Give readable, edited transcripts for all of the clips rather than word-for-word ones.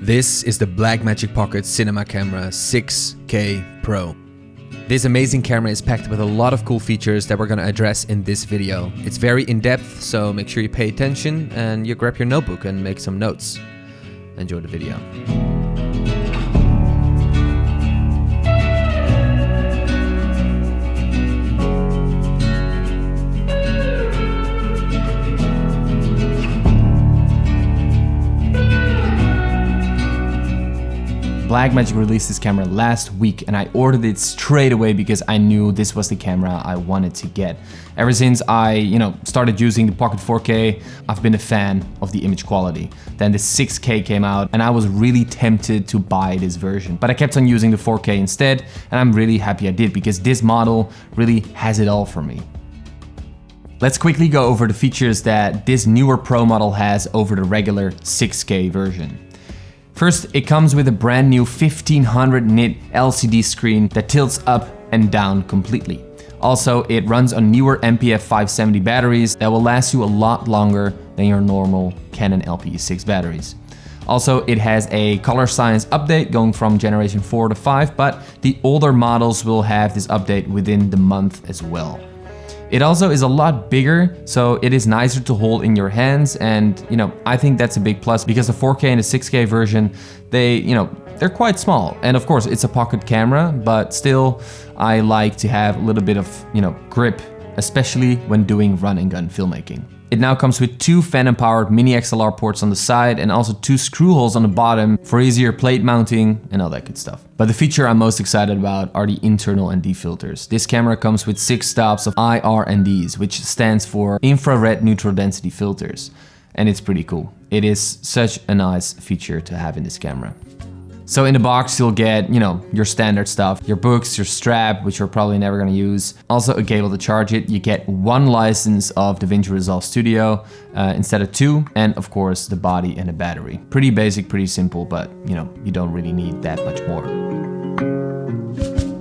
This is the Blackmagic Pocket Cinema Camera 6K Pro. This amazing camera is packed with a lot of cool features that we're going to address in this video. It's very in-depth, so make sure you pay attention and you grab your notebook and make some notes. Enjoy the video. Blackmagic released this camera last week and I ordered it straight away because I knew this was the camera I wanted to get. Ever since I, started using the Pocket 4K, I've been a fan of the image quality. Then the 6K came out and I was really tempted to buy this version, but I kept on using the 4K instead, and I'm really happy I did because this model really has it all for me. Let's quickly go over the features that this newer Pro model has over the regular 6K version. First, it comes with a brand new 1500 nit LCD screen that tilts up and down completely. Also, it runs on newer MPF 570 batteries that will last you a lot longer than your normal Canon LPE6 batteries. Also, it has a color science update going from generation 4 to 5, but the older models will have this update within the month as well. It also is a lot bigger, so it is nicer to hold in your hands, and I think that's a big plus because the 4K and the 6K version, they're quite small. And of course, it's a pocket camera, but still, I like to have a little bit of, grip, especially when doing run and gun filmmaking. It now comes with two Phantom-powered mini XLR ports on the side and also two screw holes on the bottom for easier plate mounting and all that good stuff. But the feature I'm most excited about are the internal ND filters. This camera comes with 6 stops of IR/NDs, which stands for infrared neutral density filters. And it's pretty cool. It is such a nice feature to have in this camera. So in the box, you'll get, your standard stuff, your books, your strap, which you're probably never gonna use. Also a cable to charge it. You get 1 license of DaVinci Resolve Studio instead of 2. And of course, the body and the battery. Pretty basic, pretty simple, but you don't really need that much more.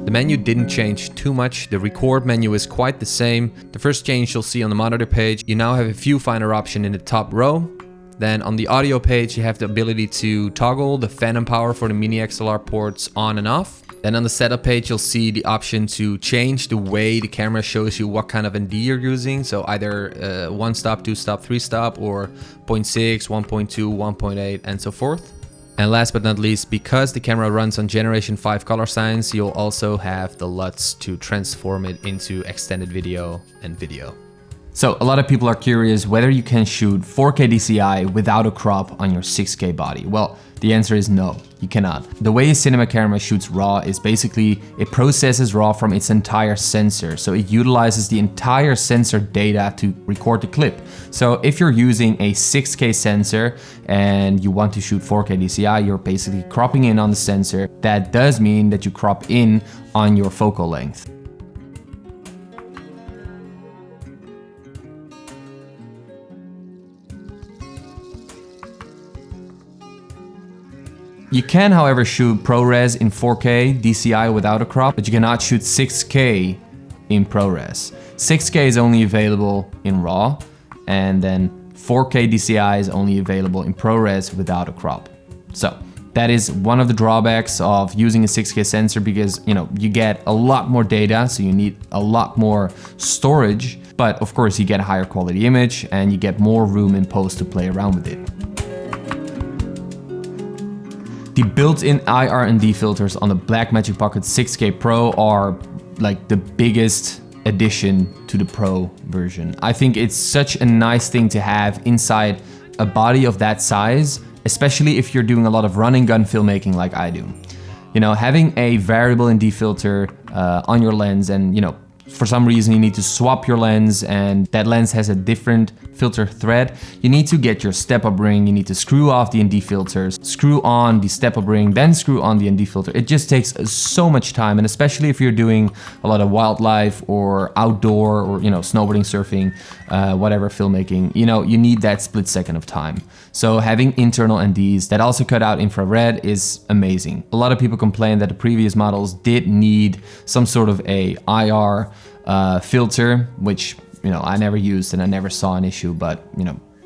The menu didn't change too much. The record menu is quite the same. The first change you'll see on the monitor page, you now have a viewfinder option in the top row. Then on the audio page, you have the ability to toggle the phantom power for the mini XLR ports on and off. Then on the setup page, you'll see the option to change the way the camera shows you what kind of ND you're using. So either 1 stop, 2 stop, 3 stop, or 0.6, 1.2, 1.8, and so forth. And last but not least, because the camera runs on generation 5 color science, you'll also have the LUTs to transform it into extended video and video. So a lot of people are curious whether you can shoot 4K DCI without a crop on your 6K body. Well, the answer is no, you cannot. The way a cinema camera shoots RAW is basically it processes RAW from its entire sensor. So it utilizes the entire sensor data to record the clip. So if you're using a 6K sensor and you want to shoot 4K DCI, you're basically cropping in on the sensor. That does mean that you crop in on your focal length. You can, however, shoot ProRes in 4K DCI without a crop, but you cannot shoot 6K in ProRes. 6K is only available in RAW, and then 4K DCI is only available in ProRes without a crop. So that is one of the drawbacks of using a 6K sensor because you get a lot more data, so you need a lot more storage, but of course you get a higher quality image and you get more room in post to play around with it. The built-in IR/ND filters on the Blackmagic Pocket 6K Pro are like the biggest addition to the Pro version. I think it's such a nice thing to have inside a body of that size, especially if you're doing a lot of run and gun filmmaking like I do. Having a variable ND filter on your lens and for some reason you need to swap your lens and that lens has a different filter thread, you need to get your step-up ring, you need to screw off the ND filters, screw on the step-up ring, then screw on the ND filter. It just takes so much time, and especially if you're doing a lot of wildlife or outdoor or snowboarding, surfing, whatever filmmaking, you need that split second of time. So having internal NDs that also cut out infrared is amazing. A lot of people complain that the previous models did need some sort of a IR filter, which I never used and I never saw an issue, but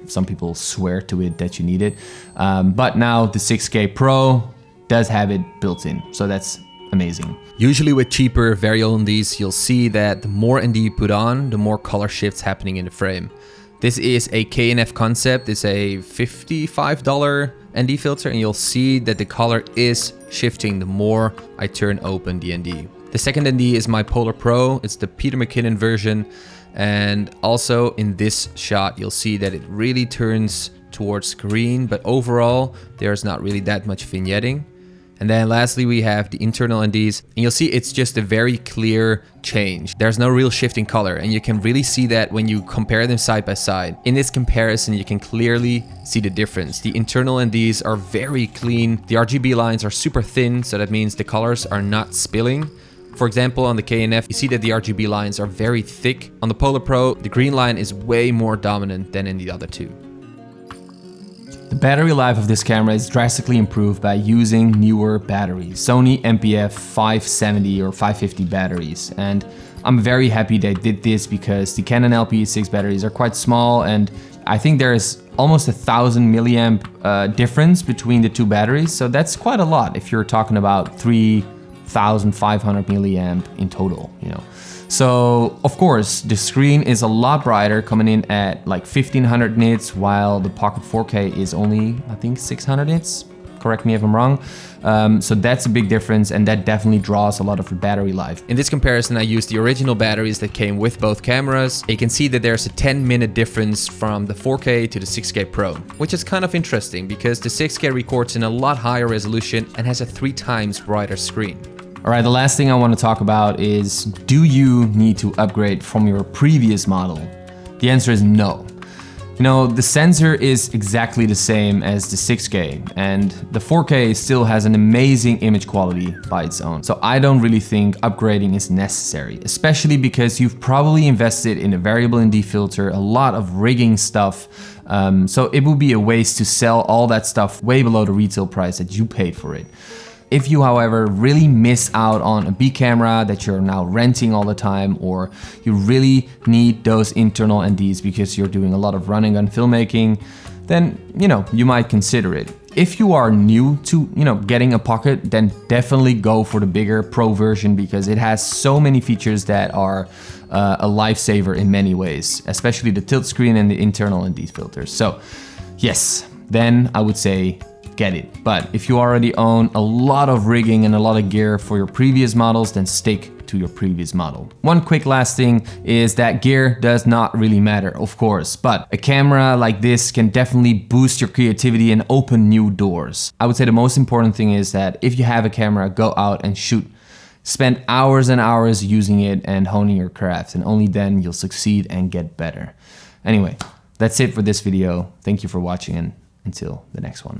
some people swear to it that you need it. But now the 6K Pro does have it built in, so that's amazing. Usually with cheaper varial NDs, you'll see that the more ND you put on, the more color shifts happening in the frame. This is a KNF concept. It's a $55 ND filter, and you'll see that the color is shifting the more I turn open the ND. The second ND is my Polar Pro. It's the Peter McKinnon version. And also in this shot, you'll see that it really turns towards green, but overall, there's not really that much vignetting. And then lastly, we have the internal NDs, and you'll see it's just a very clear change. There's no real shift in color, and you can really see that when you compare them side by side. In this comparison, you can clearly see the difference. The internal NDs are very clean. The RGB lines are super thin, so that means the colors are not spilling. For example, on the KNF, you see that the RGB lines are very thick. On the Polar Pro, the green line is way more dominant than in the other two. The battery life of this camera is drastically improved by using newer batteries, Sony MPF 570 or 550 batteries. And I'm very happy they did this because the Canon LP6 batteries are quite small, and I think there is almost 1,000 milliamp difference between the two batteries. So that's quite a lot if you're talking about 3,500 milliamp in total, you know. So of course the screen is a lot brighter, coming in at like 1500 nits, while the Pocket 4K is only, I think, 600 nits. Correct me if I'm wrong. So that's a big difference, and that definitely draws a lot of the battery life. In this comparison, I used the original batteries that came with both cameras. You can see that there's a 10-minute difference from the 4K to the 6K Pro, which is kind of interesting because the 6K records in a lot higher resolution and has a 3 times brighter screen. All right, the last thing I want to talk about is, do you need to upgrade from your previous model? The answer is no. You know, the sensor is exactly the same as the 6K, and the 4K still has an amazing image quality by its own. So I don't really think upgrading is necessary, especially because you've probably invested in a variable ND filter, a lot of rigging stuff. So it would be a waste to sell all that stuff way below the retail price that you paid for it. If you, however, really miss out on a B camera that you're now renting all the time, or you really need those internal NDs because you're doing a lot of run and gun filmmaking, then, you know, you might consider it. If you are new to, you know, getting a Pocket, then definitely go for the bigger Pro version because it has so many features that are a lifesaver in many ways, especially the tilt screen and the internal ND filters. So yes, then I would say get it. But if you already own a lot of rigging and a lot of gear for your previous models, then stick to your previous model. One quick last thing is that gear does not really matter, of course, but a camera like this can definitely boost your creativity and open new doors. I would say the most important thing is that if you have a camera, go out and shoot. Spend hours and hours using it and honing your craft, and only then you'll succeed and get better. Anyway, that's it for this video. Thank you for watching, and until the next one.